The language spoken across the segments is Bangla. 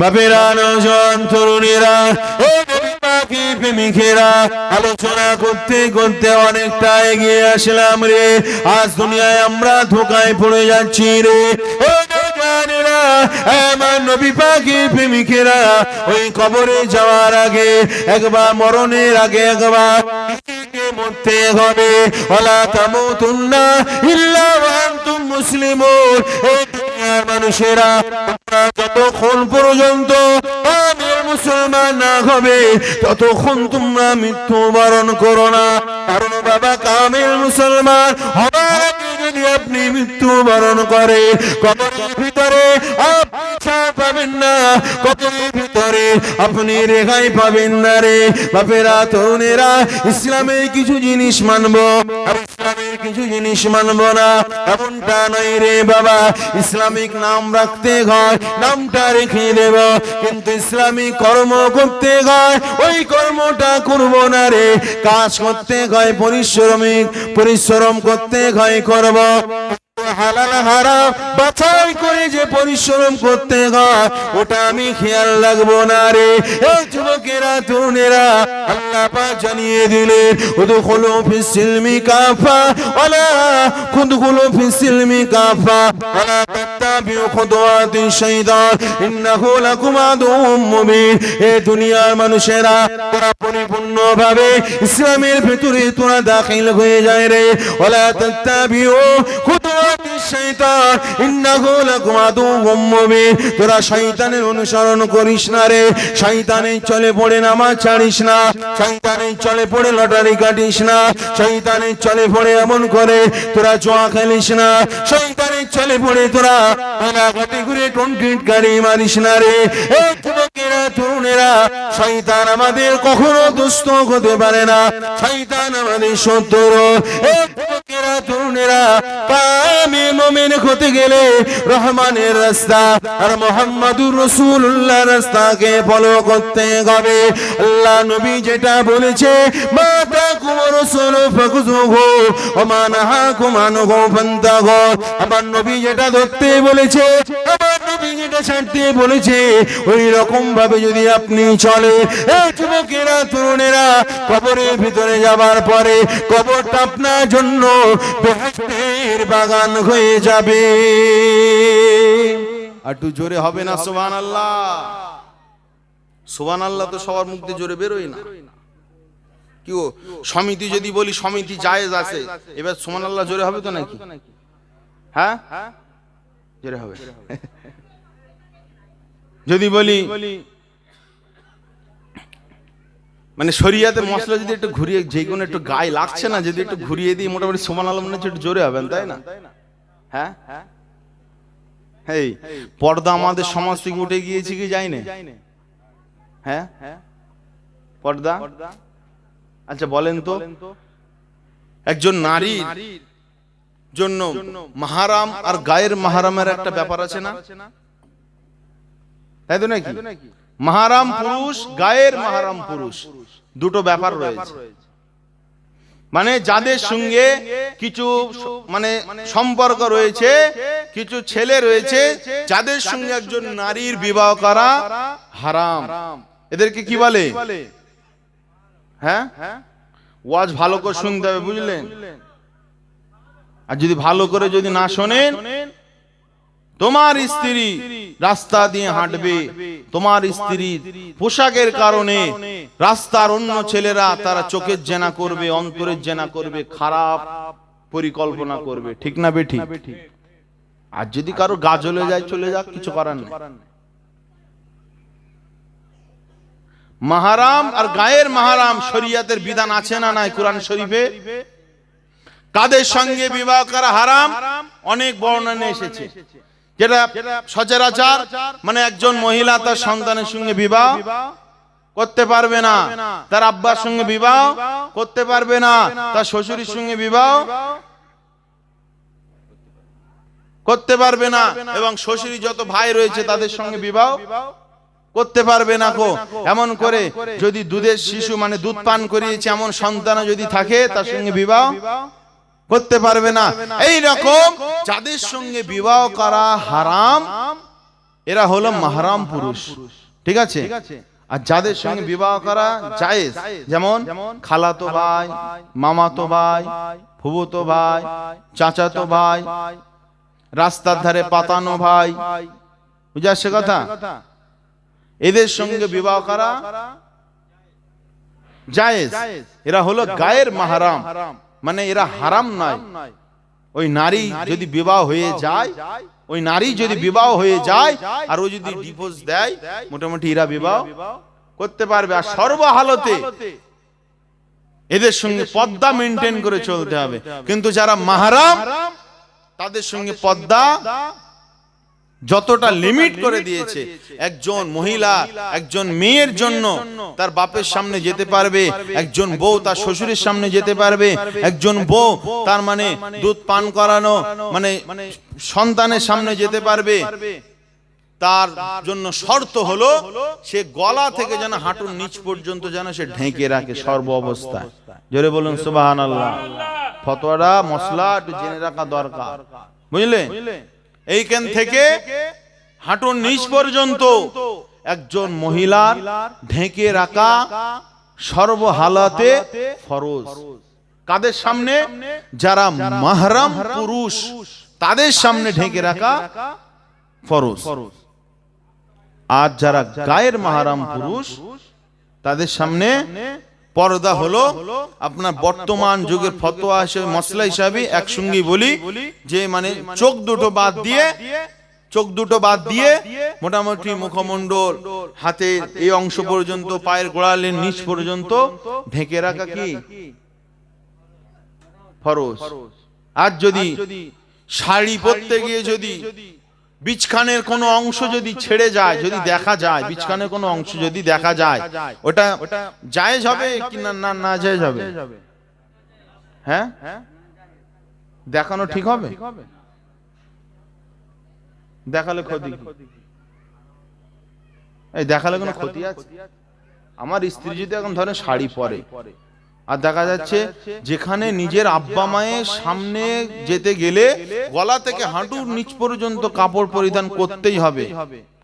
বাপেরা, নওজোয়ান তরুণেরা, ও নবী পাকের প্রেমিকেরা, আলোচনা করতে করতে অনেকটা এগিয়ে আসলাম রে। আজ দুনিয়ায় আমরা ধোকায় পড়ে যাচ্ছি রে। ও নওজোয়ানেরা, আমার নবী পাকের প্রেমিকেরা, ওই কবরে যাওয়ার আগে একবার, মরণের আগে একবার মরতে হবে। ওয়ালা তামুতুন্না ইল্লা ওয়া আনতুম মুসলিমুন। এই দুনিয়ার মানুষেরা, তোমরা যতক্ষণ পর্যন্ত কামেল মুসলমান না হবে ততক্ষণ তোমরা মৃত্যুবরণ করো না। কারণ বাবা, কামেল মুসলমান হওয়ার আগে যদি আপনি মৃত্যুবরণ করে, কবরের ভিতরে আপনি ছাড় পাবেন না, কবরের ভিতরে আপনি রেহাই পাবেন না রে। বাপেরা, তরুণেরা, ইসলামের কিছু জিনিস মানবো আর ইসলামের কিছু জিনিস মানবো না, এমনটা নয় রে বাবা। ইসলামিক নাম রাখতে হয়, নামটা রেখে দেব, কিন্তু ইসলামিক কর্ম করতে হয়, ওই কর্মটা করব না রে। কাজ করতে হয় পরিশ্রম করতে হয়, করব। হালাল হারাম বাছাই করে যে পরিশ্রম করতে হয়, ওটা আমি খেয়াল রাখবো না রে। এই যুবকেরা, তরুণেরা, আল্লাহ পাক জানিয়ে দিলেন, উদখুলু ফিস সিলমি কাফা ওয়ালা কুদখুলু ফিস সিলমি কাফা ওয়ালা তাত্তাবিউ খুতুওয়াতিশ শাইতান ইন্নাহু লাকুম আদুউম মুবিন। এই দুনিয়ার মানুষেরা, তোরা পরিপূর্ণভাবে ইসলামের ভিতরে তোরা দাখিল হয়ে যায় রে। ওয়ালা তাত্তাবিউ খুতুওয়াতিশ শাইতান ইন্নাহু লাকুম আদুউম মুবিন। তোরা শয়তানের অনুসরণ করিস না রে। শয়তানের চলে পড়ে নামাজ ছাড়িস না, শয়তানের চলে পড়ে লটারি কাটিস না, শয়তানের চলে পড়ে এমন করে তোরা জোয়া খেলিস না, শয়তানের চলে পড়ে তোরা কাটি ঘুরে টনকিট গাড়ি মারিস না রে। এই যুবকেরা, তরুণেরা, শয়তান আমাদের কখনো দুষ্ট হতে পারে না, শয়তান আমাদের শত্রু। এই যুবকেরা, তরুণেরা, কামে মুমিন হতে গেলে রহমানের রাস্তা আর মুহাম্মাদুর রাসূলুল্লাহর রাস্তাকে ফলো করতে হবে। আল্লাহ নবী যেটা বলেছে, মাতাকুম রাসূল ফাকুযুহু ওয়া মা নাহাকুম আনহু ফান্তাহু। আমার নবী যেটা ধরতে বলেছে, আমার নবী যেটা ছাড়তে বলেছে, ওই রকম ভাবে যদি আপনি চলে, এই যুবকেরা, তরুণেরা, কবরের ভিতরে যাবার পরে কবরটা আপনার জন্য বেহেশতের বাগান হয়ে যাবে। একটু জোরে হবে না সুবহানাল্লাহ? সুবহানাল্লাহ তো সবার মুখ দিয়ে জোরে বেরোয় না। কি ও সমিতি যদি বলি, সমিতি জায়েজ আছে, এবার সুবহানাল্লাহ জোরে হবে তো নাকি? হ্যাঁ, জোরে হবে। যদি বলি মানে শরিয়াতে মশলা যদি একটু ঘুরিয়ে, যে কোনো একটু গায়ে লাগছে না, যদি একটু ঘুরিয়ে দিই, মোটামুটি সুবহানাল্লাহ মনে হচ্ছে একটু জোরে হবেন, তাই না? হ্যাঁ, এই পর্দা আমাদের সমাজ থেকে উঠে গিয়েছে কি যায়নি? হ্যাঁ, পর্দা। আচ্ছা বলেন তো, একজন নারীর জন্য মাহারাম আর গায়ের মাহারামের একটা ব্যাপার আছে না, তাই তো নাকি? মাহারাম পুরুষ, গায়ের মাহারাম পুরুষ, দুটো ব্যাপার রয়েছে। মানে যাদের সঙ্গে কিছু মানে সম্পর্ক রয়েছে, কিছু ছেলে রয়েছে যাদের সঙ্গে একজন নারীর বিবাহ করা হারাম। এদেরকে কি বলে? হ্যাঁ, ওয়াজ ভালো করে শুনতে হবে, বুঝলেন? আর যদি ভালো করে যদি না শোনেন, তোমার স্ত্রী রাস্তা দিয়ে হাঁটবে, তোমার স্ত্রীর পোশাকের কারণে রাস্তার অন্য ছেলেরা তারা চোখের জেনা করবে, অন্তরের জেনা করবে, খারাপ পরিকল্পনা করবে, ঠিক না বেঠিক? আর যদি কারো গা জ্বলে যায়, চলে যাক, কিছু করার নেই। মাহারাম আর গায়ের মাহারাম শরীয়তের বিধান আছে না নাই কোরআন শরীফে? কাদের সঙ্গে বিবাহ করা হারাম অনেক বর্ণনা এসেছে, যেটা সচরাচর মানে একজন মহিলা তার সন্তানের সঙ্গে বিবাহ করতে পারবে না, তার আব্বার সঙ্গে বিবাহ করতে পারবে না, তার শ্বশুরের সঙ্গে বিবাহ করতে পারবে না, এবং শ্বশুরি যত ভাই রয়েছে তাদের সঙ্গে বিবাহ করতে পারবে না। এমন করে যদি দুধের শিশু মানে দুধ পান করিয়েছে এমন সন্তান যদি থাকে, তার সঙ্গে বিবাহ করতে পারবে না। এই রকম যাদের সঙ্গে বিবাহ করা হারাম, এরা হলো মাহরাম পুরুষ, ঠিক আছে। আর যাদের সঙ্গে বিবাহ করা জায়েজ, যেমন খালাতো ভাই, মামাতো ভাই, ফুফুতো ভাই, চাচাতো ভাই, রাস্তার ধারে পাতানো ভাই, বুঝে আসছে কথা, এদের সঙ্গে বিবাহ করা জায়েজ। এরা হলো গায়ের মাহরাম, মানে এরা হারাম নয়। ওই নারী যদি বিবাহ হয়ে যায়, ওই নারী যদি বিবাহ হয়ে যায় আর ও যদি ডিভোর্স দেয়, মোটামুটি এরা বিবাহ করতে পারবে। আর সর্বহালতে এদের সঙ্গে পর্দা মেনটেন করে চলতে হবে। কিন্তু যারা মাহরাম তাদের সঙ্গে পর্দা যতটা লিমিট করে দিয়েছে, একজন মহিলা একজন মেয়ের জন্য তার বাপের সামনে যেতে পারবে, একজন বউ তার শ্বশুরের সামনে যেতে পারবে, একজন বউ তার মানে দুধ পান করানো মানে সন্তানের সামনে যেতে পারবে। তার জন্য শর্ত হলো সে গলা থেকে যেন হাঁটুর নিচ পর্যন্ত যেন সে ঢেকে রাখে সর্ব অবস্থায়। জোরে বলুন সুবহানাল্লাহ। ফতোয়াটা মশলা একটু জেনে রাখা দরকার, বুঝলে। এইখান থেকে হাঁটুর নিচ পর্যন্ত একজন মহিলার ঢেকে রাখা সর্বহালাতে ফরজ। কাদের সামনে? যারা মাহরাম পুরুষ তাদের সামনে ঢেকে রাখা ফরজ। আর যারা গায়ের মাহরাম পুরুষ তাদের সামনে পর্দা হলো আপনার বর্তমান যুগের ফতোয়া হিসেবে মশলা হিসাবে একসঙ্গে বলি যে মানে চোখ দুটো বাদ দিয়ে মোটামুটি মুখমণ্ডল, হাতের এই অংশ পর্যন্ত, পায়ের গোড়ালির নিচ পর্যন্ত ঢেকে রাখা কি ফরজ। আর যদি শাড়ি পরতে গিয়ে যদি বিছখানের কোনো অংশ যদি ছেড়ে যায়, যদি দেখা যায় বিছখানের কোনো অংশ যদি দেখা যায়, ওটা জায়েজ হবে কি না জায়েজ হবে? হ্যাঁ, দেখানো ঠিক হবে? দেখালে ক্ষতি? এই দেখালে কোনো ক্ষতি আছে? আমার স্ত্রী যদি এখন ধরেন শাড়ি পরে আর দেখা যাচ্ছে যেখানে নিজের আব্বা মায়ের সামনে যেতে গেলে গলা থেকে হাঁটুর নিচ পর্যন্ত কাপড় পরিধান করতেই হবে,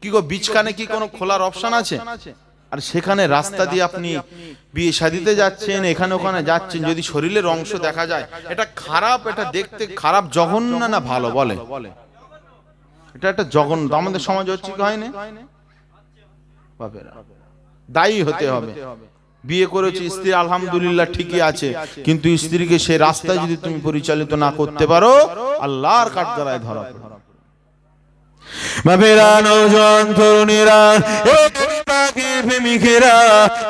কি গো বিছখানে কি কোনো খোলার অপশন আছে? আর সেখানে রাস্তা দিয়ে আপনি বিয়ে শাদিতে যাচ্ছেন, এখানে ওখানে যাচ্ছেন, যদি শরীরের অংশ দেখা যায়, এটা খারাপ, এটা দেখতে খারাপ, জঘন্য না ভালো বলে? এটা একটা জঘন্য। আমাদের সমাজ হচ্ছে কি হয় না, দায়ী হতে হবে। বিয়ে করেছি স্ত্রী আলহামদুলিল্লাহ ঠিকই আছে, কিন্তু স্ত্রীকে সে রাস্তায় যদি তুমি পরিচালিত না করতে পারো, আল্লাহর কাঠগড়ায় ধরা পড়বে। বাবেরা, নওজোয়ান তরুণীরা, প্রেমিকেরা,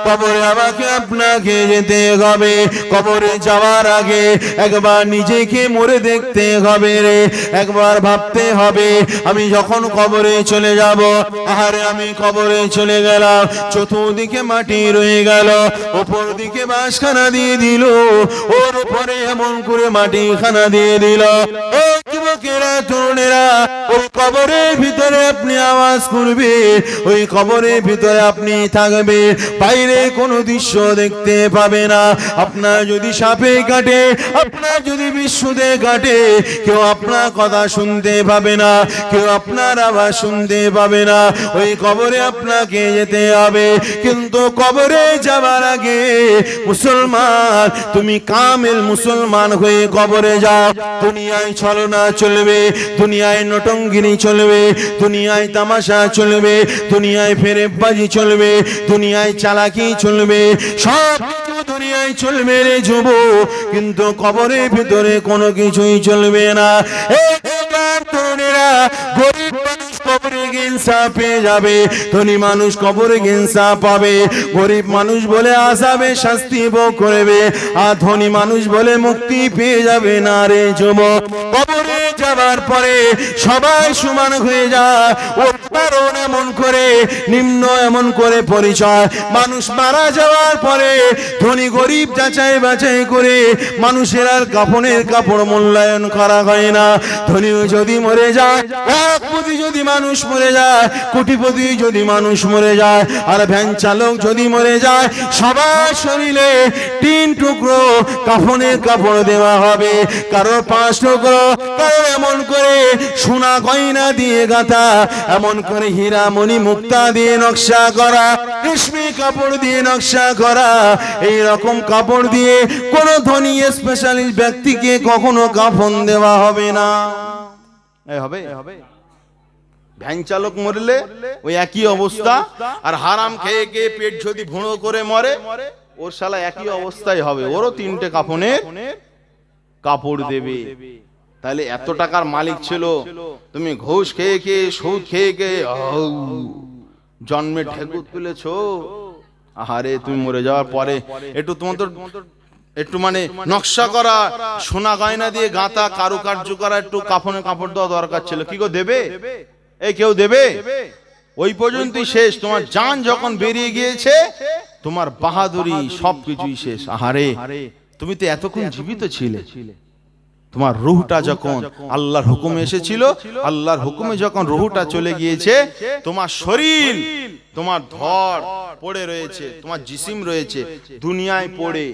কবরে আমাকে আপনাকে যেতে হবে। কবরে যাওয়ার আগে একবার নিজেকে মরে দেখতে হবে রে, একবার ভাবতে হবে আমি যখন কবরে চলে যাব, আহারে আমি কবরে চলে গেলাম, চতুর্দিকে মাটি রয়ে গেল, উপর দিকে বাঁশখানা দিয়ে দিল, ওর উপরে এমন করে মাটি খানা দিয়ে দিল। ও যুবকেরা, তরুণেরা, ওই কবরের ভিতরে আপনি আওয়াজ করবে, ওই কবরের ভিতরে আপনি থাকবে, বাইরে কোনো দৃশ্য দেখতে পাবে না। আপনার যদি সাপে কাটে, আপনার যদি বিশুদে কাটে, কেউ আপনার কথা শুনতে পাবে না, কেউ আপনার আওয়াজ শুনতে পাবে না। ওই কবরে আপনাকে যেতে হবে। কিন্তু কবরে যাবার আগে মুসলমান, তুমি কামেল মুসলমান হয়ে কবরে যাও। দুনিয়ায় ছলনা চলবে, দুনিয়ায় নটঙ্গিনী চলবে, দুনিয়ায় তামাশা চলবে, দুনিয়ায় ফেরেববাজি চলবে, দুনিয়ায় চালাকি চলবে, সব কিছু দুনিয়ায় চলবে রে যুবক, কিন্তু কবরের ভিতরে কোনো কিছুই চলবে না। গরিব মানুষ কবরে গিনসা পেয়ে যাবে, ধনী মানুষ কবরে গিনসা পাবে। গরিব মানুষ বলে আযাবে শাস্তি ভোগ করবে, আর ধনী মানুষ বলে মুক্তি পেয়ে যাবে না রে যুবক। কবরে যাবার পরে সবাই সমান হয়ে যায়, উত্তরণ এমন করে, নিম্ন এমন করে পরিচয়। মানুষ মারা যাওয়ার পরে ধনী গরিব যাচাই বাছাই করে মানুষের আর কাফনের কাপড় মূল্যায়ন করা হয় না। ধনী যদি মরে যায়, এক কোটি যদি মানুষ মরে যায়, কোটিপতি যদি মানুষ মরে যায়, আর ভ্যান চালক যদি মরে যায়, সবার শরীরে 3 টুকরো কাফনের কাপড় দেওয়া হবে। কারো 5 টুকরো, কারো এমন করে সোনা গয়না দিয়ে গাঁথা, এমন করে হীরা মণি মুক্তা দিয়ে নকশা করা, রেশমি কাপড় দিয়ে নকশা করা। এই রকম কাপড় দিয়ে কোনো ধনী স্পেশালিস্ট ব্যক্তিকে কখনো কাফন দেওয়া হবে না। এই হবে ভ্যান চালক মরলে ওই একই অবস্থা, আর হারাম খেয়ে খেয়ে পেট যদি ভুঁড়ো করে মরে, ওর শালা একই অবস্থায় হবে, ওরও 3টে কাফনের কাপড় দেবে। তাহলে এত টাকার মালিক ছিল, তুমি ঘুষ খেয়ে খেয়ে সুদ খেয়ে খেয়ে জন্মে ঢেকুর তুলেছো, আহারে তুমি মরে যাওয়ার পরে একটু তোমাদের একটু মানে নকশা করা সোনা গয়না দিয়ে গাঁথা কারুকার্য করা একটু কাফনের কাপড় দেওয়া দরকার ছিল। কি গো দেবে? এই কেউ দেবে? ওই পর্যন্তই শেষ। তোমার জান যখন বেরিয়ে গিয়েছে, তোমার বাহাদুরি সবকিছুই শেষ। আহারে তুমি তো এতক্ষণ জীবিত ছিলে, তোমার রূহটা যখন আল্লাহর হুকুমে এসেছিল, আল্লাহর হুকুমে যখন রূহটা চলে গিয়েছে, তোমার শরীর, তোমার ধর পড়ে রয়েছে, তোমার জিসিম রয়েছে দুনিয়ায় পড়ে,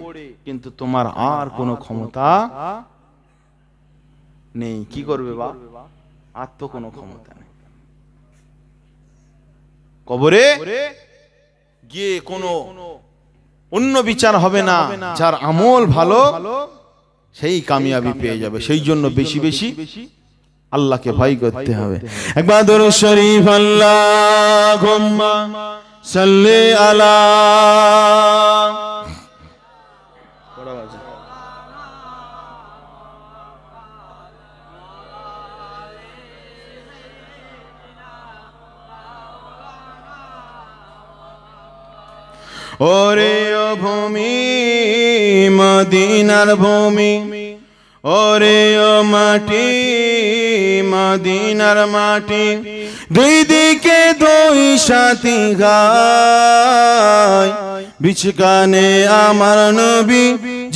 কিন্তু তোমার আর কোনো ক্ষমতা নেই। কি করবে বা? আর তো কোনো ক্ষমতা নেই। কবরে গিয়ে কোনো অন্য বিচার হবে না, যার আমল ভালো সেই কামিয়াবি পেয়ে যাবে। সেই জন্য বেশি বেশি আল্লাহকে ভয় করতে হবে। একবার দরুদ শরীফ আল্লাহুম্মা সাল্লি আলা। ওরে ও ভূমি মদিনার ভূমি, ওরে ও মাটি মদিনার মাটি, দুই দিকে দুই সাথী গায়, বিছকানে আমার নবী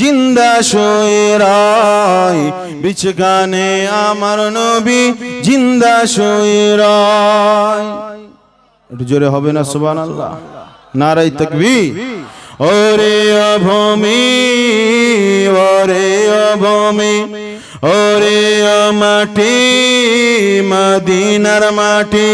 জিন্দা শুয়ে রয়, বিছকানে আমার নবী জিন্দা শুয়ে রয়। একটু জোরে হবে না সুবহানাল্লাহ? নারায়ে তাকবীর। ওরে ও ভূমি, ওরে ও ভূমি, ওরে ও মাটি মদিনার মাটি,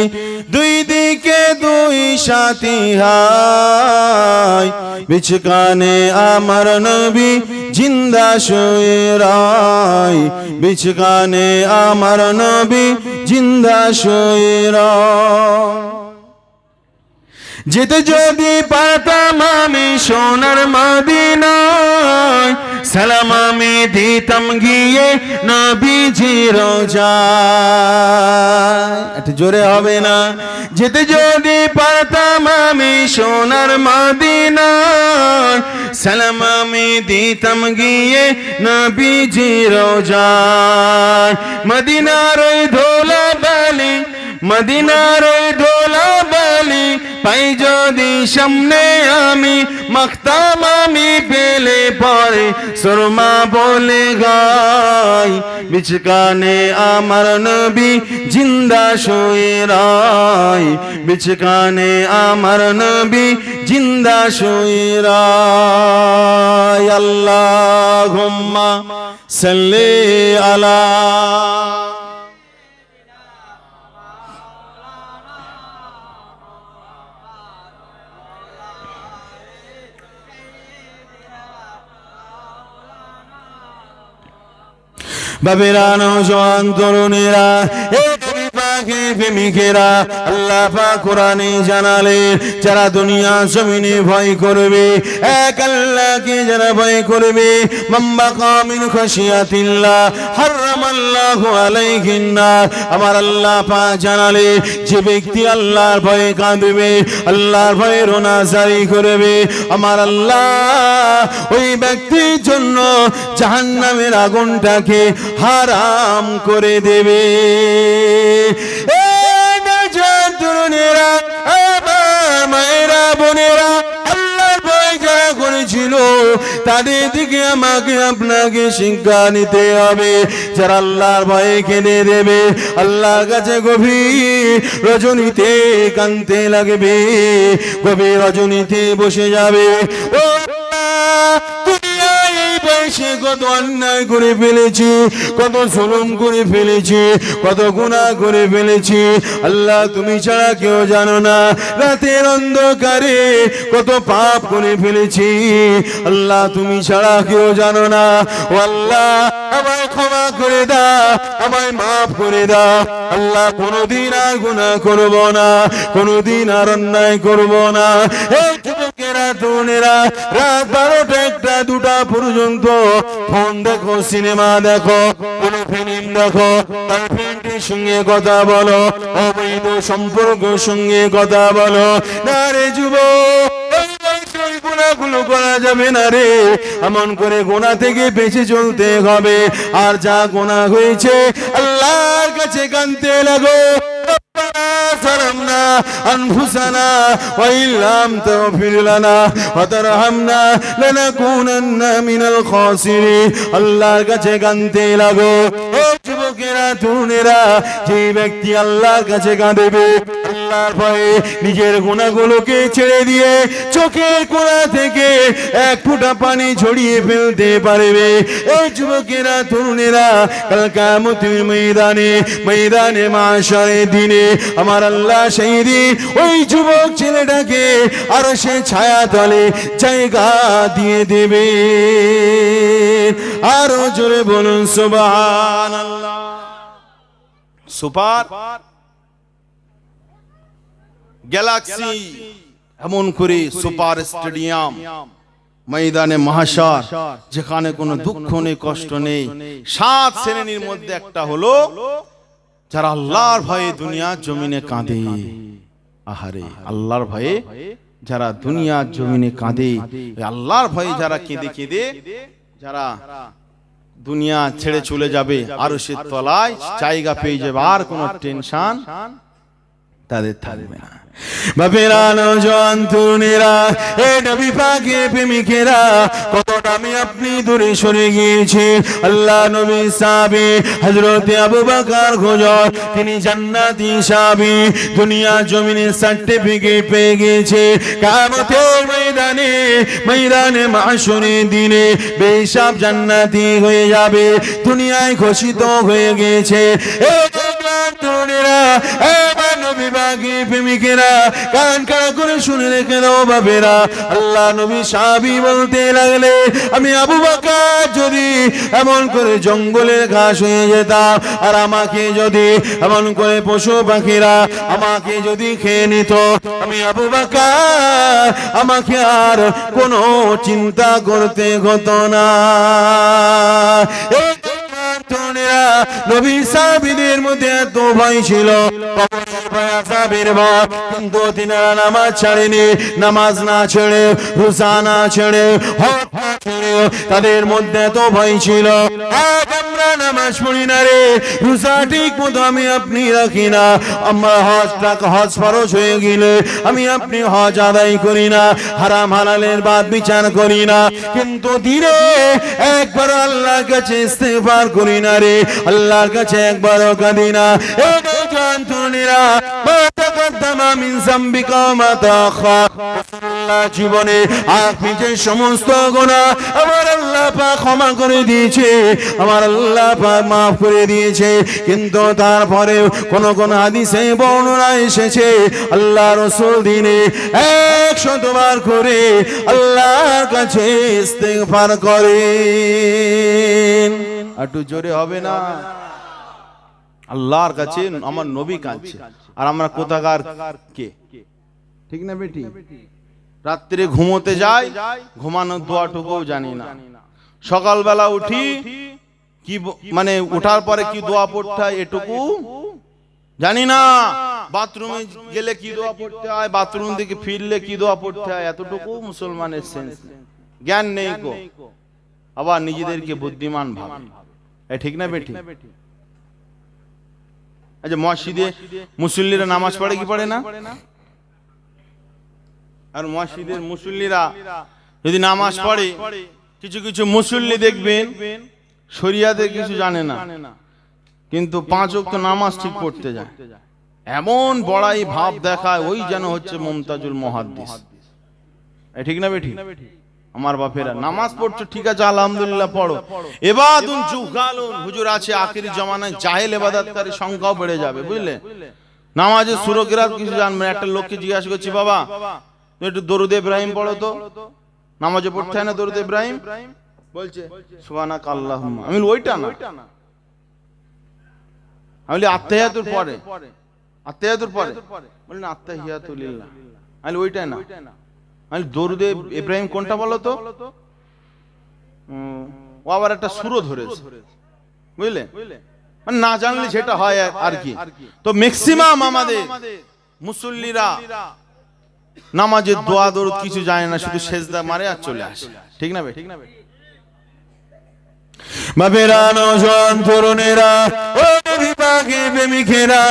দুই দিকে দুই সাথী হায়, বিছকানে আমার নবী জিন্দা শুয়ে রয়, বিছকানে আমার নবী জিন্দা শুয়ে রয়। যেতে যদি পারতাম আমি সোনার মদিনায়, সালাম আমি দিতাম গিয়ে নবীজির রোজায়। একটু জোরে হবে না? যেতে যদি পারতাম আমি সোনার মদিনায়, সালাম আমি দিতাম গিয়ে নবীজির রোজায়। মদিনার ওই ধুলা বালি, মদিনার ওই ধুলা বালি পাই যদি সামনে আমি, মাখতাম আমি পেলে পরে সুরমা বলে গাই, বিছকানে আমার নবী জিন্দা শুয়ে রয়, বিছকানে আমার নবী জিন্দা শুয়ে রয়। আল্লাহুম্মা সাল্লি আলা। বাবেরা নওজোয়ান তরুণেরা, প্রেমিকেরা, আল্লাহ পাক কোরআনে জানালেন, যারা দুনিয়া জমিনে ভয় করবে, এক আল্লাহকে যারা ভয় করবে, মাম্বাকা মিন খাশিয়াতিল্লাহ হারামাল্লাহু আলাইহিন নার। আমার আল্লাহ পাক জানালেন, যে ব্যক্তি আল্লাহর ভয়ে কাঁদবে, আল্লাহর ভয়ে রোনাজারি করবে, আমার আল্লাহ ওই ব্যক্তির জন্য জাহান্নামের আগুনটাকে হারাম করে দেবে। তরুণেরা, আমার মায়েরা, বোনেরা, আল্লাহর ভয় যারা করেছিল, তাদের দিকে আমাকে আপনাকে শিক্ষা নিতে হবে। যারা আল্লাহর ভয়ে কেঁদে দেবে, আল্লাহর কাছে গভীর রজনীতে কাঁদতে লাগবে, গভীর রজনীতে বসে যাবে। ও বয়সে কত অন্যায় করে ফেলেছি, কত জুলুম করে ফেলেছি, কত গুনাহ করে ফেলেছি, আল্লাহ তুমি ছাড়া কেউ জানো না। রাতের অন্ধকারে কত পাপ করে ফেলেছি, আল্লাহ তুমি ছাড়া কেউ জানো না। ও আল্লাহ আমায় ক্ষমা করে দাও, আমায় মাফ করে দাও। আল্লাহ কোনোদিন আর গুনাহ করব না, কোনোদিন আর অন্যায় করব না। এই যুবকেরা তরুণেরা রাত 12টা 1টা 2টা পর্যন্ত ফোন দেখো, সিনেমা দেখো, কোন ফিল্ম দেখো, গার্লফ্রেন্ডের সঙ্গে কথা বলো, অবৈধ সম্পর্কের সঙ্গে কথা বলো না রে যুবক। গুনাহগুলো করা যাবে না রে, এমন করে গুনাহ থেকে বেঁচে চলতে হবে। আর যা গুনাহ হয়েছে আল্লাহর কাছে কাঁদতে লাগো। ظلمنا أنفسنا وإن لم تغفر لنا وترحمنا لنكونن من الخاسرين। আল্লাহর কাছে কাঁদতে লাগো। ও যুবকেরা তরুণেরা, যে ব্যক্তি আল্লাহর কাছে কাঁদবে, আল্লাহর ভয়ে নিজের গুনাহগুলোকে ছেড়ে দিয়ে চোখের কোণা থেকে এক ফোঁটা পানি ঝরিয়ে ফেলতে পারবে। এই যুবকেরা তরুণেরা, কাল কিয়ামতের ময়দানে, ময়দানে মাশারের দিনে আমার আল্লাহ সেই দিন ওই যুবক ছেলেটাকে আর সে ছায়া তলে জায়গা দিয়ে দেবে। আরো জোরে বলুন সুবহানাল্লাহ। সুপার গ্যালাক্সি, এমন করে সুপার স্টেডিয়াম, ময়দানে মাহশার, যেখানে কোনো দুঃখ নেই, কষ্ট নেই। 7 শ্রেণীর মধ্যে একটা হলো যারা আল্লাহর ভয়ে দুনিয়ার জমিনে কাঁদে। আহারে, আল্লাহর ভয়ে যারা দুনিয়ার জমিনে কাঁদে, আল্লাহর ভয়ে যারা কেঁদে কেঁদে যারা দুনিয়া ছেড়ে চলে যাবে, আরশের তলায় জায়গা পেয়ে যাবে, আর কোনো টেনশন তাদের থাকবে না। বাপেরা, নওজোয়ান তরুণেরা, এ নবী পাকের প্রেমিকেরা, কতটা আমি আপনি দূরে সরে গিয়েছি। আল্লাহ নবী সাহাবী হযরত আবু বকর খুজর, তিনি জান্নাতি সাহাবী, দুনিয়া জমিনের সার্টিফিকেট পেয়ে গিয়েছে। কিয়ামতের ময়দানে, ময়দানে মাহশরের দিনে বেহিসাব জান্নাতি হয়ে যাবে, দুনিয়ায় ঘোষিত হয়ে গিয়েছে। এ তরুণেরা, এ নবী পাকের প্রেমিকেরা, কান খাড়া করে শুনে রেখে দাও বাপেরা। আল্লাহ নবী সাহাবী বলতে লাগলে, আমি আবু বকর যদি এমন করে জঙ্গলের ঘাস হয়ে যেতাম, আর আমাকে যদি এমন করে পশু পাখিরা আমাকে যদি খেয়ে নিত, আমি আবু বকর আমাকে আর কোনো চিন্তা করতে হতো না। নবী সাহাবীদের মধ্যে এত ভয় ছিল, কিন্তু তিনারা নামাজ ছাড়েনি। নামাজ না ছেড়ে, রোজা না ছেড়ে, হজ না ছেড়ে, তাদের মধ্যে এত ভয় ছিল। আমরা নামাজ পড়ি না রে, রোজা ঠিক মতো আমি আপনি রাখি না, আমরা হজ ফরজ হয়ে গেলে আমি আপনি হজ আদায় করি না, হারাম হালালের বাদ বিচার করি না, কিন্তু দিনে একবার আল্লাহর কাছে ইস্তেগফার করি না রে, আল্লাহর কাছে একবারও কাঁদি না। এই তরুণীরা, মা তাকদ্দামা মিন যামবিকা ওয়া মা তাআখার, জীবনে আপনি যে সমস্ত গুনাহ আমার আল্লাহ পাক ক্ষমা করে দিয়েছে, আমার আল্লাহ পাক মাফ করে দিয়েছে, কিন্তু তারপরে কোন কোন হাদিসে বর্ণনা এসেছে আল্লাহ রাসূল দিনে 100 বার করে আল্লাহর কাছে ইস্তেগফার করেন। একটু জোরে হবে না? আল্লাহর কাছে আমার নবী কাঁদছে, আর আমরা কোথাকার কে? ঠিক না বেটি? রাত্রে ঘুমোতে যাই, ঘুমানোর দোয়াটুকুও জানি না। সকালবেলা উঠি, কি মানে ওঠার পরে কি দোয়া পড়তে হয় এটুকু জানি না। বাথরুমে গেলে কি দোয়া পড়তে হয়, বাথরুম থেকে ফিরলে কি দোয়া পড়তে হয়, এতটুকু মুসলমানের সেন্স জ্ঞান নেই গো। আবার নিজেদেরকে বুদ্ধিমান ভাবে, ঠিক না বেটি? আচ্ছা, মসজিদে মুসল্লিরা নামাজ পড়ে কি পড়ে না? আর মসজিদের মুসল্লিরা যদি নামাজ পড়ে, কিছু কিছু মুসল্লি দেখবেন শরিয়াতে কিছু জানে না, কিন্তু 5 ওয়াক্ত নামাজ ঠিক পড়তে যায়, এমন বড়াই ভাব দেখায় ওই যেন হচ্ছে মুমতাজুল মুহাদ্দিস। ঠিক না বেঠি? আমার বাপেরা, নামাজ পড়ছো ঠিক আছে, আলহামদুলিল্লাহ পড়ো, ইবাদুন জুহালুন, হুজুর আছে আখিরি জামানায় জাহেল ইবাদতকারী সংখ্যাও বেড়ে যাবে, বুঝলে? নামাজের সূরা কিরাত কিছু জানবে। একটা লোককে জিজ্ঞাসা করছি, বাবা তুমি একটু দরুদ ইব্রাহিম পড়ো তো, নামাজে পড়তে হয় না দরুদ ইব্রাহিম? বলছে সুবহানাকা আল্লাহুম্মা। আমি বলি ওইটা না, আমি বলি আত্তাহিয়াতুর পরে, আত্তাহিয়াতুর পরে বলি না, আত্তাহিয়াতু লিল্লাহ। আমি ওইটা না, আমি দরুদে ইব্রাহিম কোনটা বলো তো? ও আবার একটা সূরা ধরেছে, বুঝলে? মানে না জানলে সেটা হয় আর কি। তো ম্যাক্সিমাম আমাদের মুসল্লিরা নামাজের দোয়া দরুদ কিছু জানে না, শুধু সেজদা মারে আর চলে আসে। ঠিক না ভাই? বাপেরা, নওজোয়ান তরুণেরা, ও নবী পাকের প্রেমিকেরা,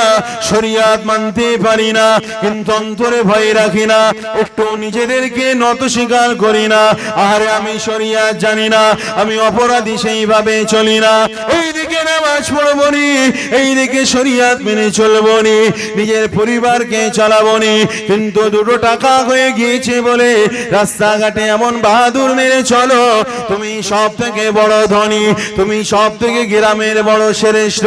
শরিয়াত মানতে পারি না কিন্তু অন্তরে ভয় রাখি না, একটু নিজেদেরকে নত স্বীকার করি না। আরে আমি শরিয়াত জানি না, আমি অপরাধী, সেইভাবে চলি না। এইদিকে নামাজ পড়বো নি, এইদিকে শরিয়াত মেনে চলবো নি, নিজের পরিবারকে চালাবো নি, কিন্তু 2 টাকা হয়ে গিয়েছে বলে রাস্তাঘাটে এমন বাহাদুর মেরে চলো তুমি সব থেকে বড় ধনী, তুমি সব থেকে গ্রামের বড় শ্রেষ্ঠ।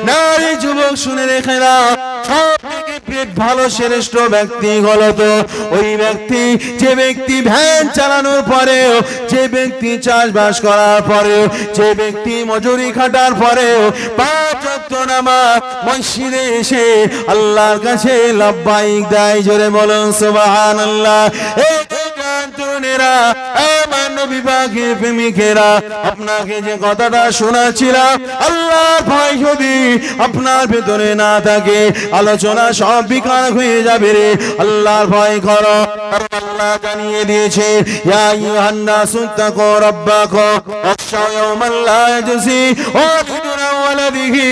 নারী যুবক শুনে রেখে দাও, সব থেকে ভালো শ্রেষ্ঠ ব্যক্তি হলো তো ওই ব্যক্তি যে ব্যক্তি ভ্যান চালানোর পরেও, যে ব্যক্তি চাষবাস করার পরেও, যে ব্যক্তি মজুরি খাটার পরেও 5 ওয়াক্ত নামাজ মসজিদে এসে আল্লাহর কাছে লাব্বাইক দেয়। জোরে বলুন সুবহানাল্লাহ। এই তরুণেরা, আমার নবী পাকের প্রেমিকেরা, আপনাকে যে কথাটা শোনাচ্ছিলাম, আল্লাহর ভয় যদি আপনার ভেতরে না থাকে, আলোচনা সব বিকার হয়ে যাবে রে। আল্লাহর ভয় করো। আল্লাহ জানিয়ে দিয়েছে, ইয়া আইয়ুহান নাসু তাকু রাব্বাকুম ওয়াখশাউ ইয়াওমান লা ইয়াজজি ওয়ালিদুন আন ওয়ালাদিহি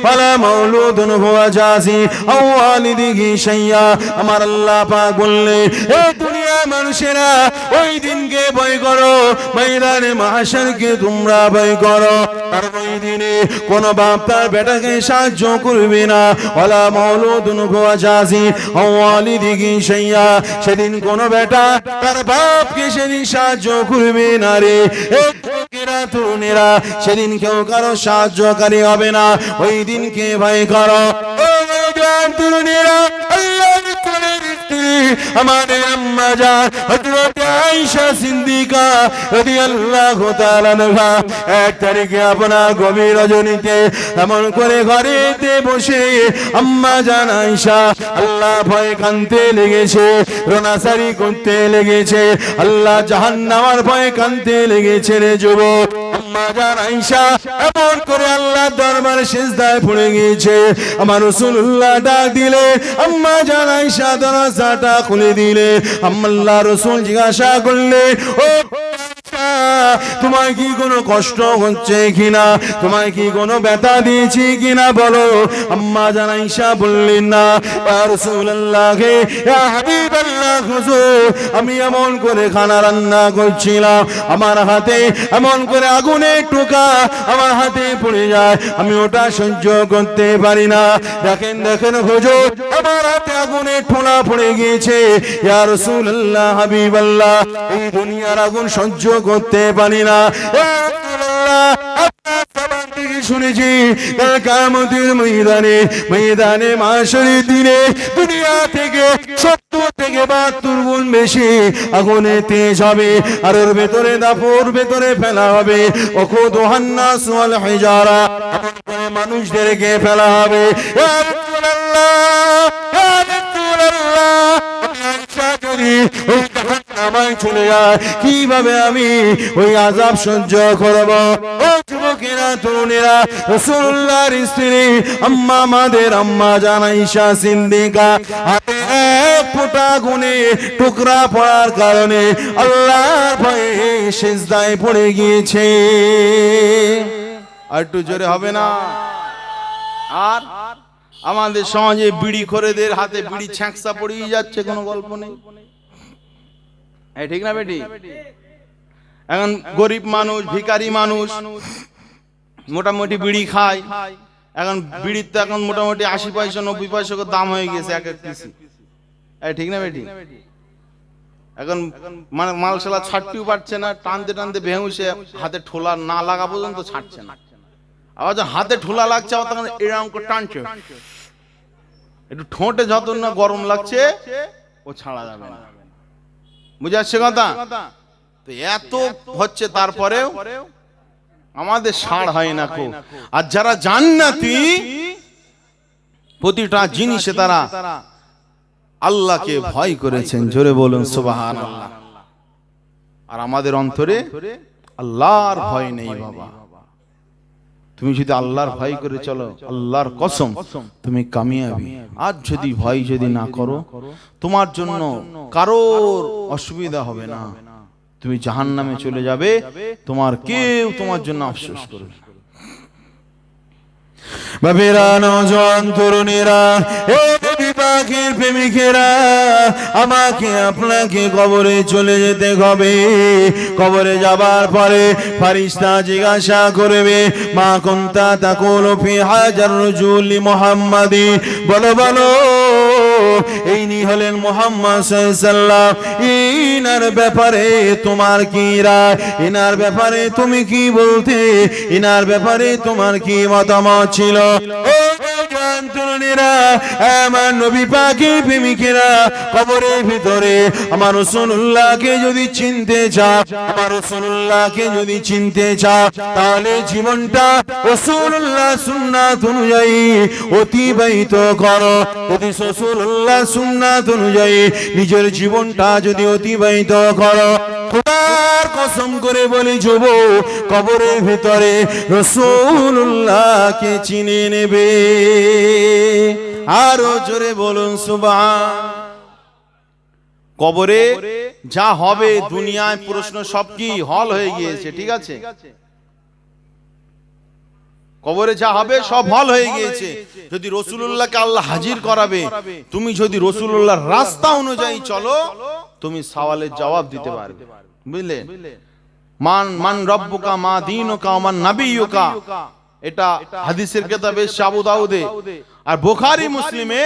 ওয়ালা মাওলুদুন হুয়া জাজি আন ওয়ালিদিহি শাইয়্যা। আমার আল্লাহ পাক বললেন, এই দুনিয়ার মানুষেরা ওই দিনকে ভয় করো, ময়দানে মাহশরকে তোমরা ভয় করো। আর ওই দিনে কোন বাপ তার বেটাকে সাহায্য করবে না, ওয়ালা মাওলুদুন হুয়া জাজি আন ওয়ালিদিহি শাইয়্যা। সেদিন কোন বেটা তার বাপকে সেদিন সাহায্য করবে না রে। তরুণেরা, সেদিন কেউ কারো সাহায্যকারী হবে না, ওই দিনকে ভয় করো। তরুণেরা, আমাদের আম্মা জান হযরত আয়েশা সিদ্দিকা রাদিয়াল্লাহু তাআলা আনহা 1 তারিখে আপনার গভীর রজনীতে এমন করে ঘরেতে বসে আম্মা জান আয়েশা আল্লাহ ভয়ে কাঁদতে লেগেছে, রোনাসারি করতে লেগেছে, আল্লাহ জাহান্নামের ভয়ে কাঁদতে লেগেছে রে যুবক। আম্মা জান আয়েশা এমন করে আল্লাহর দরবারে সিজদায় পড়ে গিয়েছে। আমার রাসূলুল্লাহ ডাক দিলে আম্মা জান আয়েশা দরজাটা খুলে দিলে। আল্লাহ রাসূল জিজ্ঞাসা করলে, ও তোমার কি কোনো কষ্ট হচ্ছে কিনা, তোমার কি কোনো ব্যথা দিয়েছি কিনা বলো। আম্মা জান আয়েশা বললেন, না ইয়া রাসূলুল্লাহ, ইয়া হাবিবাল্লাহ, হুজুর আমি এমন করে খানা রান্না করছিলাম, আমার হাতে এমন করে আগুনের টোকা আমার হাতে পড়ে যায়, আমি ওটা সহ্য করতে পারি না। দেখেন দেখেন হুজুর, আমার হাতে আগুনের ঠোলা পড়ে গিয়েছে। ইয়া রাসূলুল্লাহ, হাবিবাল্লাহ, এই দুনিয়ার আগুন সহ্য করতে পারি না। শুনেছি কাল কিয়ামতের ময়দানে মাহশরের দিনে দুনিয়া থেকে 70 থেকে 72 গুণ বেশি আগুনে তেজ হবে, আর ওর ভেতরে দাফর ভেতরে ফেলা হবে। ওকুদুহান নাস ওয়াল হিজারা, মানুষদেরকে ফেলা হবে। ইয়া রাসূলুল্লাহ, ইয়া রাসূলুল্লাহ, যদি ওই জাহান্নামে চলে যায় কিভাবে আমি ওই আযাব সহ্য করব? ও যুবকেরা, তরুণেরা, রাসূলুল্লাহর স্ত্রী আম্মা, আমাদের আম্মা জান আয়েশা সিদ্দিকা হাতে 1 ফোঁটা আগুনে টুকরা পড়ার কারণে আল্লাহর ভয়ে সিজদায় পড়ে গিয়েছে। আর একটু জোরে হবে না? আর আমাদের সমাজে বিড়ি খোরেদের হাতে বিড়ি ছ্যাঁকসা পড়েই যাচ্ছে, কোনো গল্প নেই। ঠিক না বেটি? এখন গরিব মানুষ, ভিখারি মানুষ মোটামুটি বিড়ি খায়। এখন বিড়ির তো এখন মোটামুটি 80 পয়সা 90 পয়সা করে দাম হয়ে গেছে এক এক পিসি। ঠিক না বেটি? এখন মানে মালশালা ছাড়তেও পারছে না, টানতে টানতে বেহুশে হাতে ঠোলা না লাগা পর্যন্ত ছাড়ছে না। আবার যখন হাতে ঠোলা লাগছে তখন এরকম করে টানছে, একটু ঠোঁটে যত না গরম লাগছে ও ছাড়া যাবে না। বুঝে আসছে কথা? তো এত হচ্ছে তারপরেও আমাদের ছাড় হয় না কো। আর যারা জান্নাতি প্রতিটা জিনিসে তারা আল্লাহকে ভয় করেছেন, জোরে বলুন সুবহানাল্লাহ। আর আমাদের অন্তরে আল্লাহর ভয় নেই বাবা। তুমি যদি আল্লাহর ভয় করে চলো, আল্লাহর কসম তুমি কামিয়াবি। আর যদি ভয় যদি না করো, তোমার জন্য কারোর অসুবিধা হবে না, তুমি জাহান্নামে চলে যাবে, তোমার কেউ তোমার জন্য আফসোস করবে। বাবেরা, নওজোয়ান তরুণেরা, ও নবী পাকের প্রেমিকেরা, আমাকে আপনাকে কবরে চলে যেতে হবে। কবরে যাবার পরে ফেরেশতা জিজ্ঞাসা করবে, মা কুনতা তাকুলু ফি হাজার রাজুলি মুহাম্মাদি, বলো বলো ইনি হলেন মুহাম্মদ সাল্লাল্লাহু আলাইহি ওয়াসাল্লাম, ইনার ব্যাপারে তোমার কি রায়, ইনার ব্যাপারে তুমি কি বলতে, ইনার ব্যাপারে তোমার কি মতামত ছিল? ও নওজোয়ান তরুণেরা, আমার নবী পাকের প্রেমিকেরা, কবরের ভিতরে আমার রাসূলুল্লাহকে যদি চিনতে চাও, আমার রাসূলুল্লাহকে যদি চিনতে চাও, তাহলে জীবনটা রাসূলুল্লাহ সুন্নাত অনুযায়ী অতিবাহিত করো। যদি রাসূলুল্লাহ সুন্নাত অনুযায়ী নিজের জীবনটা যদি অতিবাহিত করো, খোদার কসম করে বলি যুবক, কবরের ভিতরে রাসূলুল্লাহকে চিনে নেবে। আরো জোরে বলুন সুবহান। কবরে যা হবে, দুনিয়ায় প্রশ্ন সব কি হল হয়ে গিয়েছে, ঠিক আছে? কবরে যা হবে সব হল হয়ে গিয়েছে। যদি রাসূলুল্লাহকে আল্লাহ হাজির করাবে, তুমি যদি রাসূলুল্লাহর রাস্তা অনুযায়ী চলো, তুমি সওয়ালের জবাব দিতে পারবে। বুঝলে? মান রব্বুকা মা দীনুকা মান নাবিয়ুকা, এটা হাদিসের কিতাবে আবু দাউদে। আর বুখারী মুসলিমে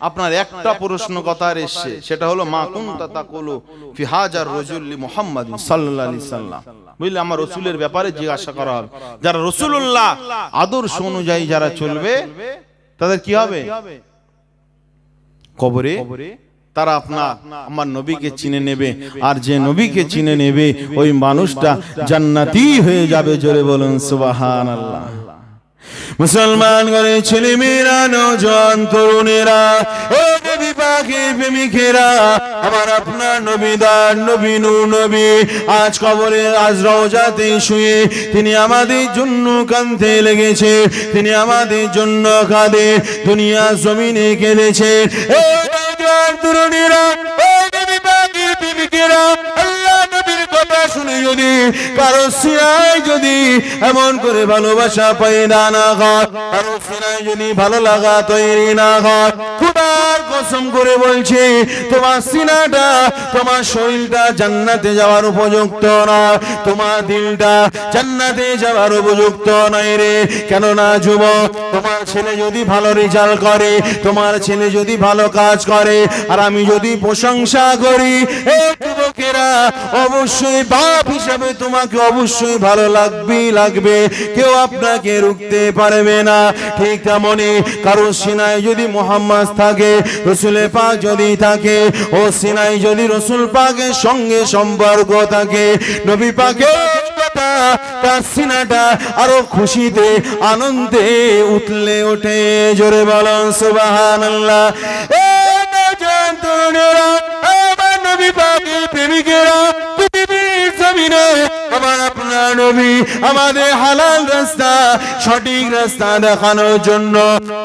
আপনার একটা প্রশ্ন কথা এসেছে, সেটা হলো মা কুনতা তাকুলু ফি হাজার রাজুলি মুহাম্মাদিন সাল্লাল্লাহু আলাইহি সাল্লাম। বুঝলে? আমার রাসূলের ব্যাপারে জিজ্ঞাসা করা হবে। যারা রাসূলুল্লাহ আদর্শ অনুযায়ী যারা চলবে, তাদের কি হবে? কবরে তারা আমার নবীকে চিনে নেবে। আর যে নবীকে চিনে নেবে, ওই মানুষটা জান্নাতি হয়ে যাবে। জোরে বলুন সুবহানাল্লাহ। মুসলমান ঘরে ছেলে মেয়েরা, নওজোয়ান তরুণেরা, ও নবী পাকের প্রেমিকেরা, আমার আপনার নবী দার নবী নূর নবী আজ কবরে, আজ রওজাতে শুয়ে তিনি আমাদের জন্য কাঁদতে লেগেছে, তিনি আমাদের জন্য কাঁদে, দুনিয়া জমিনে কেঁদেছে। ও নওজোয়ান তরুণেরা, ও নবী পাকের প্রেমিকেরা, আল্লাহ নবীর কথা শুনে যদি কারো সিনায় যদি এমন করে ভালোবাসা পয়দা না হয়, কারো সিনায় যদি ভালো লাগা তৈরি না হয়, খোদার কসম করে বলছি, তোমার সিনাটা, তোমার শরীরটা জান্নাতে যাওয়ার উপযুক্ত নয়, তোমার দিলটা জান্নাতে যাওয়ার উপযুক্ত নয় রে। কেননা যুবক, তোমার ছেলে যদি ভালো রেজাল্ট করে, তোমার ছেলে যদি ভালো কাজ করে, আর আমি যদি প্রশংসা করি, এই যুবকেরা অবশ্যই বাপ হিসাবে তোমাকে অবশ্যই ভালো লাগবে, কেউ আপনাকে রুখতে পারবে না। ঠিক তেমনি কারো সিনায় যদি মুহাম্মদ থাকে, রাসূলের পাক যদি থাকে, ও সিনায় যদি রাসূল পাকের সঙ্গে সম্পর্ক থাকে, নবী পাকের কথা, তার সিনাটা আরো খুশিতে আনন্দে উঠলে ওঠে। জোরে বলুন সুবহানাল্লাহ। এ নওজোয়ান তরুণেরা, আমার নবী পাকের প্রেমিকেরা, পৃথিবীর জমিনে আমার আপনার নবী আমাদের হালাল রাস্তা, সঠিক রাস্তা দেখানোর জন্য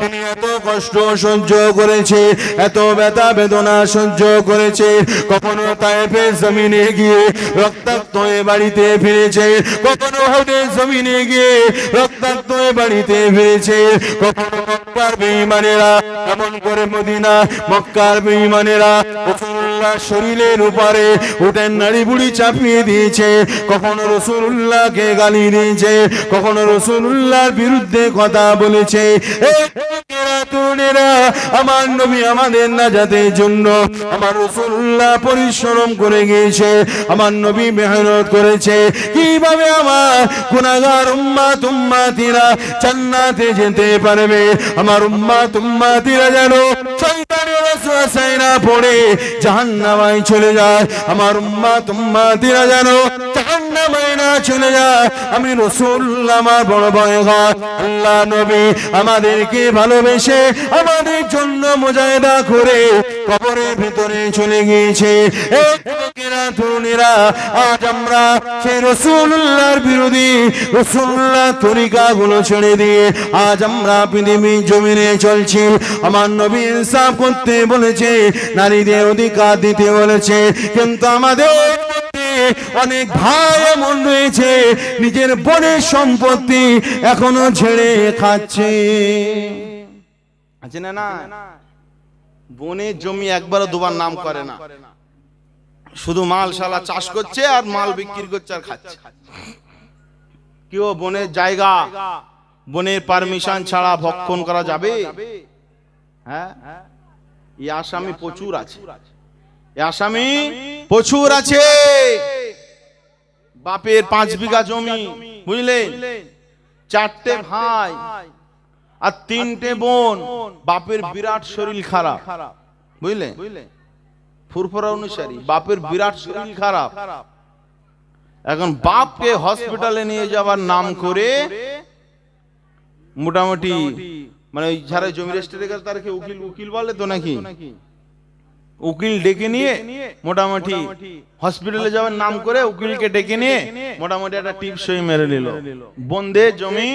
তিনি এত কষ্ট সহ্য করেছে, এত ব্যথা বেদনা সহ্য করেছে। কখনো তায়েফের জমিনে গিয়ে রক্তাক্ত হয়ে বাড়িতে ফিরেছে, কখনো উহুদের জমিনে গিয়ে রক্তাক্ত হয়ে বাড়িতে ফিরেছে, কখনো মক্কার বেঈমানেরা, এমন করে মদিনা মক্কার বেঈমানেরা রাসূলুল্লাহ শরীরের উপরে উটের নাড়ি বুড়ি চাপিয়ে দিয়েছে, কখনো রাসূলুল্লাহকে গালি দিয়েছে, কখনো রাসূলুল্লাহর বিরুদ্ধে কথা বলেছে। তরুণেরা, আমার নবী আমাদের নাজাতের জন্য আমার রাসূলুল্লাহ পরিশ্রম করে গিয়েছে, আমার নবী মেহনত করেছে কিভাবে আমার গুনাহগার উম্মতিরা জান্নাতে যেতে পারবে, আমার উম্মতিরা যেন শয়তানের ওয়াসওয়াসায় না পড়ে জাহান্নামে চলে যায়, আমার উম্মতিরা যেন জাহান্নামে না চলে যায়। আমি রাসূলুল্লাহ আমার বড় ভয় হয়। আল্লাহ নবী আমাদেরকে ভালোবেসে আমাদের জন্য মুজাহিদা করে কবরের ভিতরে চলে গিয়েছে। এই যুবকেরা, তরুণীরা, আজ আমরা সেই রাসূলুল্লাহর বিরোধী রাসূলুল্লাহ তরিকাগুলো ছেড়ে দিয়ে আজ আমরা পৃথিবীর জমিনে চলছি। আমার নবী ইনসাফ করতে বলেছে, নারীদের অধিকার দিতে বলেছে, কিন্তু আমাদের অনেক ভাই এমন রয়েছে নিজের বোনের সম্পত্তি এখনো ছেড়ে খাচ্ছে। আছে না? না, বনের জমি একবারও দুবার নাম করে না, শুধু মাল শালা চাষ করছে আর মাল বিক্রি করছে আর খাচ্ছে। কি ও বনের জায়গা বনের পারমিশন ছাড়া ভক্ষণ করা যাবে? হ্যাঁ, এই আসামি প্রচুর আছে, এই আসামি প্রচুর আছে। বাপের 5 বিঘা জমি, বুঝলেন, 4টে ভাই আর 3টে বোন, বাপের বিরাট শরীর খারাপ, বুঝলেন, ফুরফুরা অনুসারী, বাপের বিরাট শরীর খারাপ। এখন বাপকে হসপিটালে নিয়ে যাওয়ার নাম করে মোটামুটি মানে ওই যারা জমি রেজিস্ট্রি করে তারকে উকিল বলে তো নাকি, উকিল ডেকে নিয়ে মোটামুটি হসপিটালে যাওয়ার নাম করে উকিলকে ডেকে নিয়ে মোটামুটি একটা টিপ সই মেরে নিল, বন্ধে জমি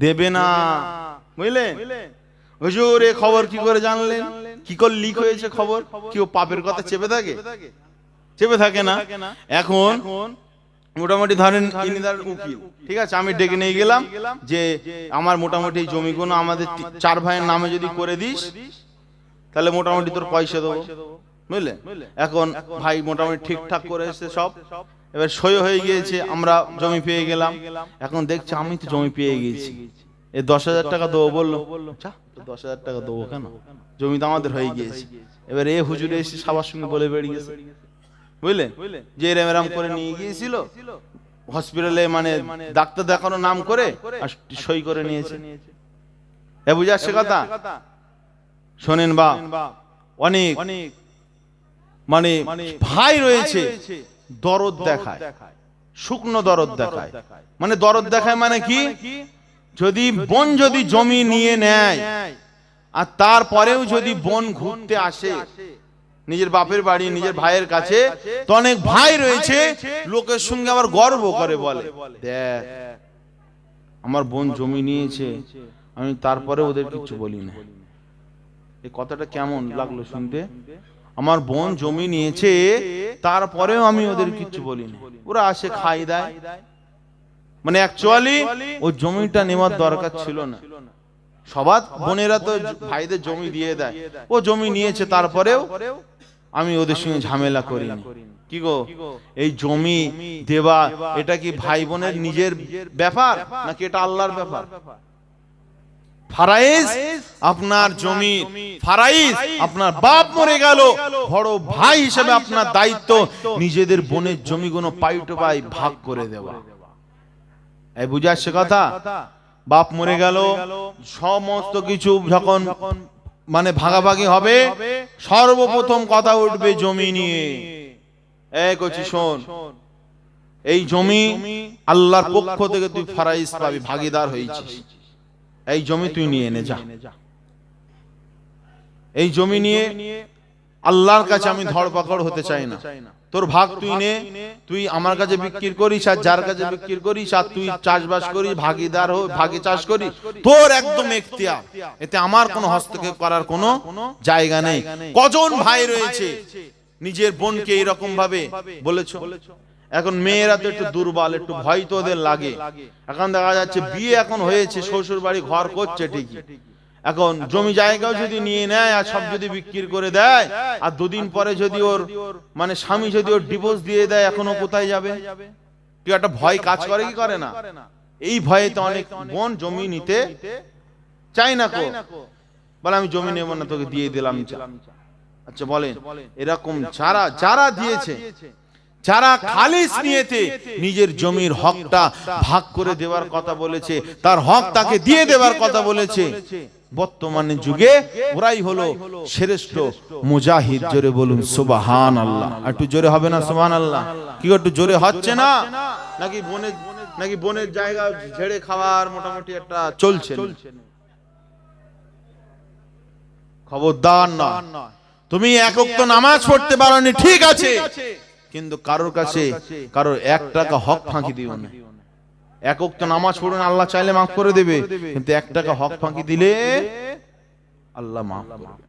দেবে না, বুঝলেন। হুজুর এই খবর কি করে জানলেন? কি করে লিক হয়েছে খবর? কি ও পাপের কথা চেপে থাকে? চেপে থাকে না। এখন মোটামুটি ধরেন ইনি ধরেন উকিল, ঠিক আছে, আমি ডেকে নিয়ে গেলাম যে আমার মোটামুটি জমিগুলো আমাদের 4 ভাইয়ের নামে যদি করে দিস তাহলে মোটামুটি তোর পয়সা দেবো, বুঝলে। এখন ভাই মোটামুটি ঠিকঠাক করে এসেছে সব, এবার সই হয়ে গিয়েছে, আমরা জমি পেয়ে গেলাম। এখন দেখছি আমি তো জমি পেয়ে গেছি, এই 10,000 টাকা দেবো বললো। 10,000 টাকা দেবো কেন? জমি তো আমাদের হয়ে গিয়েছে। এবার এ হুজুরে এসে সবার সঙ্গে বলে বেরিয়ে গেছে, বুঝলেন, যে এরম করে নিয়ে গিয়েছিল হসপিটালে, মানে ডাক্তার দেখানোর নাম করে সই করে নিয়েছে। এ বুঝে আসছে কথা? শোনেন বা, অনেক মানে ভাই রয়েছে দরদ দেখায়, শুকনো দরদ দেখায়। মানে দরদ দেখায় মানে কি, যদি বোন যদি জমি নিয়ে নেয় আর তারপরেও যদি বোন ঘুরতে আসে নিজের বাপের বাড়ি নিজের ভাইয়ের কাছে, তো অনেক ভাই রয়েছে লোকের সঙ্গে আবার গর্ব করে, বলে দেখ আমার বোন জমি নিয়েছে, আমি তারপরে ওদের কিছু বলি না। এই কথাটা কেমন লাগলো শুনতে? আমার বোন জমি নিয়েছে তারপরেও আমি ওদের কিছু বলি না, ওরা আসে খাই দেয়। মানে অ্যাকচুয়ালি ও জমিটা নেওয়ার দরকার ছিল না। সবার বোনেরা তো ভাইদের জমি দিয়ে দেয়, ও জমি নিয়েছে তারপরেও আমি ওদের সঙ্গে ঝামেলা করি না। কি গো, এই জমি দেওয়া এটা কি ভাই বোনের নিজের ব্যাপার নাকি এটা আল্লাহর ব্যাপার? ফারাইজ আপনার জমি, ফারাইজ আপনার বাপ মরে গেল, বড় ভাই হিসেবে আপনার দায়িত্ব নিজেদের বোনের জমিগুলো পাই টু পাই ভাগ করে দেওয়া। এই বুঝে আসছে কথা? বাপ মরে গেল, সমস্ত কিছু যখন মানে ভাগাভাগি হবে, সর্বপ্রথম কথা উঠবে জমি নিয়ে। এই কচি শোন, এই জমি আল্লাহর পক্ষ থেকে তুই ফারাইজ পাবি, ভাগীদার হয়েছিস, এই জমি তুই নিয়ে নে যা। এই জমি নিয়ে আল্লাহর কাছে আমি ধরপাকড় হতে চাই না, তোর ভাগ তুই নে, তুই আমার কাছে বিক্রি করিস আর যার কাছে বিক্রি করিস, আর তুই চাষবাস করিস, ভাগীদার হো, ভাগে চাষ করিস, তোর একদম এখতিয়ার, এতে আমার কোনো হস্তক্ষেপ করার কোনো জায়গা নেই। কজন ভাই রয়েছে নিজের বোনকে এরকম ভাবে বলেছো? এখন মেয়েরা তো একটু দুর্বল, একটু ভয় তো ওদের লাগে। এখন দেখা যাচ্ছে বিয়ে এখন হয়েছে, শ্বশুর বাড়ি ঘর করছে ঠিকই, এখন জমি জায়গাও যদি নিয়ে নেয় আর সব যদি বিক্রি করে দেয়, আর দুদিন পরে যদি ওর মানে স্বামী যদি ওর ডিভোর্স দিয়ে দেয়, এখনো কোথায় যাবে? কেউ একটা ভয় কাজ করে কি করে না? এই ভয়ে তো অনেক বোন জমি নিতে চাই না, কো বলে আমি জমি নেব না, তোকে দিয়ে দিলাম। আচ্ছা বলেন, এরকম যারা যারা দিয়েছে, যারা খালিস নিয়েতে নিজের জমির হকটা ভাগ করে দেওয়ার কথা বলেছে, তার হক তাকে দিয়ে দেওয়ার কথা বলেছে, বর্তমানে যুগে ওরাই হলো শ্রেষ্ঠ মুজাহিদ। জোরে বলুন সুবহানাল্লাহ। একটু জোরে হবে না সুবহানাল্লাহ? কি একটু জোরে হচ্ছে না? নাকি বনের জায়গা ঝেড়ে খাওয়ার মোটামুটি একটা চলছে? খবরদার না, তুমি এক ওয়াক্ত নামাজ পড়তে পারোনি ঠিক আছে, কিন্তু কারোর কাছে কারোর 1 টাকা হক ফাঁকি দিও না। এক ওয়াক্ত নামাজ পড়ুন, আল্লাহ চাইলে মাফ করে দেবে, কিন্তু 1 টাকা হক ফাঁকি দিলে আল্লাহ মাফ করবে।